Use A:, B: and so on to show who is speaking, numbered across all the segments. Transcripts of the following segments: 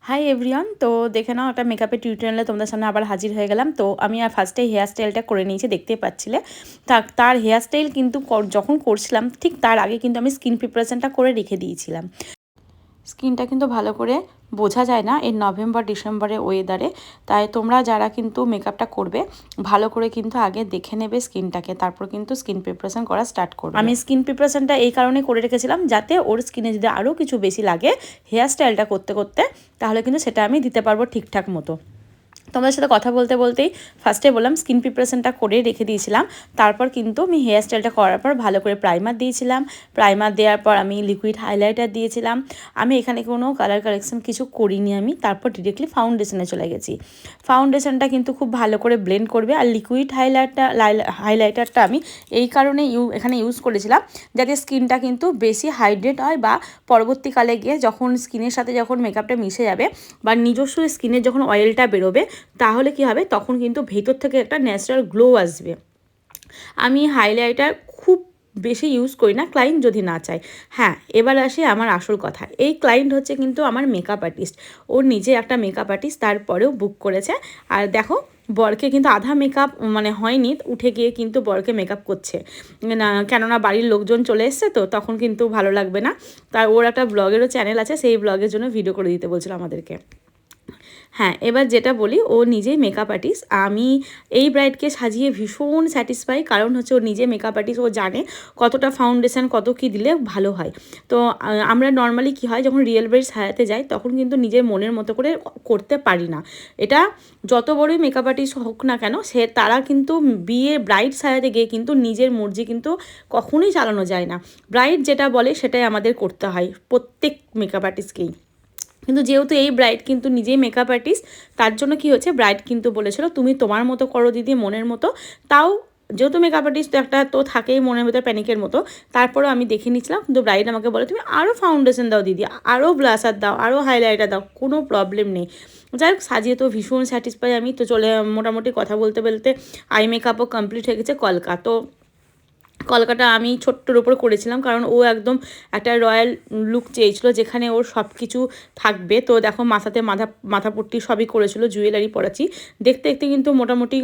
A: Hi everyone, তো দেখে নাও একটা মেকআপের টিউটোরিয়ালে তোমাদের সামনে আবার হাজির হয়ে গেলাম। তো আমি আর ফার্স্টে হেয়ার স্টাইলটা করে নিয়েছি, দেখতেই পাচ্ছিলে। তার হেয়ার স্টাইল কিন্তু যখন করছিলাম ঠিক তার আগে কিন্তু আমি স্কিন প্রিপারেশনটা করে রেখে দিয়েছিলাম। স্কিনটা কিন্তু ভালো করে বোঝা যায় না এই নভেম্বর ডিসেম্বরের ওয়েদারে, তাই তোমরা যারা কিন্তু মেকআপটা করবে ভালো করে কিন্তু আগে দেখে নেবে স্কিনটাকে, তারপর কিন্তু স্কিন প্রিপারেশন করা স্টার্ট করবে। আমি স্কিন প্রিপারেশনটা এই কারণে করে রেখেছিলাম যাতে ওর স্কিনে যদি আরও কিছু বেশি লাগে হেয়ার স্টাইলটা করতে করতে, তাহলে কিন্তু সেটা আমি দিতে পারবো ঠিকঠাক মতো। তোমাদের সাথে কথা বলতে বলতেই ফার্স্টে বললাম স্কিন প্রিপারেশনটা করে রেখে দিয়েছিলাম। তারপর কিন্তু আমি হেয়ার স্টাইলটা করার পর ভালো করে প্রাইমার দিয়েছিলাম। প্রাইমার দেওয়ার পর আমি লিকুইড হাইলাইটার দিয়েছিলাম। আমি এখানে কোনো কালার কারেকশন কিছু করিনি আমি। তারপর ডিরেক্টলি ফাউন্ডেশনে চলে গেছি। ফাউন্ডেশনটা কিন্তু খুব ভালো করে ব্লেন্ড করবে। আর লিকুইড হাইলাইটারটা আমি এই কারণে এখানে ইউজ করেছিলাম যাতে স্কিনটা কিন্তু বেশি হাইড্রেট হয়, বা পরবর্তীকালে গিয়ে যখন স্কিনের সাথে যখন মেকআপটা মিশে যাবে বা নিজস্ব স্কিনের যখন অয়েলটা বেরোবে, তাহলে কি হবে তখন কিন্তু ভেতর থেকে একটা ন্যাচারাল গ্লো আসবে। আমি হাইলাইটার খুব বেশি ইউজ করি না, ক্লায়েন্ট যদি না চায়। হ্যাঁ, এবার আসে আমার আসল কথা। এই ক্লায়েন্ট হচ্ছে কিন্তু আমার মেকআপ আর্টিস্ট। ও নিজে একটা মেকআপ আর্টিস্ট, তারপরেও বুক করেছে। আর দেখো বরকে কিন্তু আধা মেকআপ হয়নি, উঠে গিয়ে কিন্তু বরকে মেকআপ করছে না, কেননা বাড়ির লোকজন চলে এসছে, তো তখন কিন্তু ভালো লাগবে না। তার ওর একটা ব্লগেরও চ্যানেল আছে, সেই ব্লগের জন্য ভিডিও করে দিতে বলছিল আমাদেরকে। হ্যাঁ, এবার যেটা বলি, ও নিজেই মেকআপ আর্টিস্ট। আমি এই ব্রাইডকে সাজিয়ে ভীষণ স্যাটিসফাই, কারণ হচ্ছে ও নিজে মেকআপ আর্টিস্ট। ও জানে কতটা ফাউন্ডেশন কত কী দিলে ভালো হয়। তো আমরা নর্মালি কী হয়, যখন রিয়েল ব্রাইড সাজাতে যাই তখন কিন্তু নিজের মনের মতো করে করতে পারি না। এটা যত বড়ই মেকআপ আর্টিস্ট হোক না কেন, তারা কিন্তু বিয়ে ব্রাইড সাজাতে গিয়ে কিন্তু নিজের মর্জি কিন্তু কখনোই চালানো যায় না। ব্রাইড যেটা বলে সেটাই আমাদের করতে হয়, প্রত্যেক মেকআপ আর্টিস্টকেই। কিন্তু যেহেতু এই ব্রাইড কিন্তু নিজেই মেকআপ আর্টিস্ট, তার জন্য কি হচ্ছে, ব্রাইড কিন্তু বলেছিল তুমি তোমার মতো করো দিদি, মনের মতো। তাও যেহেতু মেকআপ আর্টিস্ট একটা তো থাকেই মনের ভিতরে প্যানিকের মতো, তারপরেও আমি দেখে নিচ্ছিলাম। কিন্তু ব্রাইড আমাকে বলে তুমি আরও ফাউন্ডেশন দাও দিদি, আরও ব্লাশার দাও, আরও হাইলাইটার দাও, কোনো প্রবলেম নেই। যাই হোক, সাজিয়ে তো ভীষণ স্যাটিসফাই আমি। তো চলে মোটামুটি কথা বলতে বলতে আই মেকআপও কমপ্লিট হয়ে গেছে। কলকাটা আমি ছোট্টর ওপর করেছিলাম, কারণ ও একদম একটা রয়্যাল লুক চেয়েছিল যেখানে ওর সব কিছু থাকবে। তো দেখো মাথাতে মাথাপট্টি সবই করেছিল, জুয়েলারি পরাচ্ছি। দেখতে দেখতে কিন্তু মোটামুটি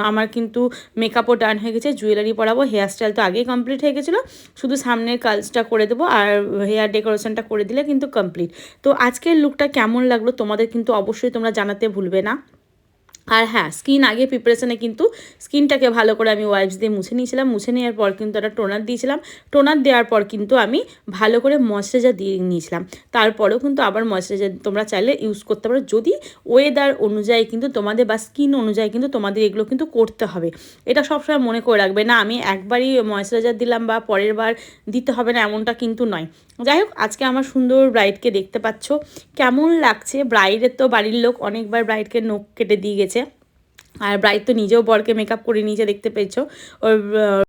A: আমার কিন্তু মেকআপও ডান হয়ে গেছে। জুয়েলারি পরাবো, হেয়ার স্টাইল তো আগেই কমপ্লিট হয়ে গেছিলো, শুধু সামনের কাজটা করে দেবো আর হেয়ার ডেকোরেশনটা করে দিলে কিন্তু কমপ্লিট। তো আজকের লুকটা কেমন লাগলো তোমাদের কিন্তু অবশ্যই তোমরা জানাতে ভুলবে না। আর হ্যাঁ, স্কিন আগে প্রিপারেশনে কিন্তু স্কিনটাকে ভালো করে আমি ওয়াইপস দিয়ে মুছে নিয়েছিলাম। মুছে নেওয়ার পর কিন্তু একটা টোনার দিয়েছিলাম। টোনার দেওয়ার পর কিন্তু আমি ভালো করে ময়েশ্চারাইজার দিয়ে নিয়েছিলাম। তারপরেও কিন্তু আবার ময়েশ্চারাইজার তোমরা চাইলে ইউজ করতে পারো, যদি ওয়েদার অনুযায়ী কিন্তু তোমাদের বা স্কিন অনুযায়ী কিন্তু তোমাদের এগুলো কিন্তু করতে হবে। এটা সবসময় মনে করে রাখবে, না আমি একবারই ময়েশ্চারাইজার দিলাম বা পরের বার দিতে হবে না, এমনটা কিন্তু নয়। যাই হোক, আজকে আমার সুন্দর ব্রাইডকে দেখতে পাচ্ছ কেমন লাগছে। ব্রাইডের তো বাড়ির লোক অনেকবার ব্রাইডকে নখ কেটে দিয়ে গেছে, আর ব্রাইড তো নিজেও বরকে মেকআপ করে নিয়েছে, দেখতে পেয়েছো। ওর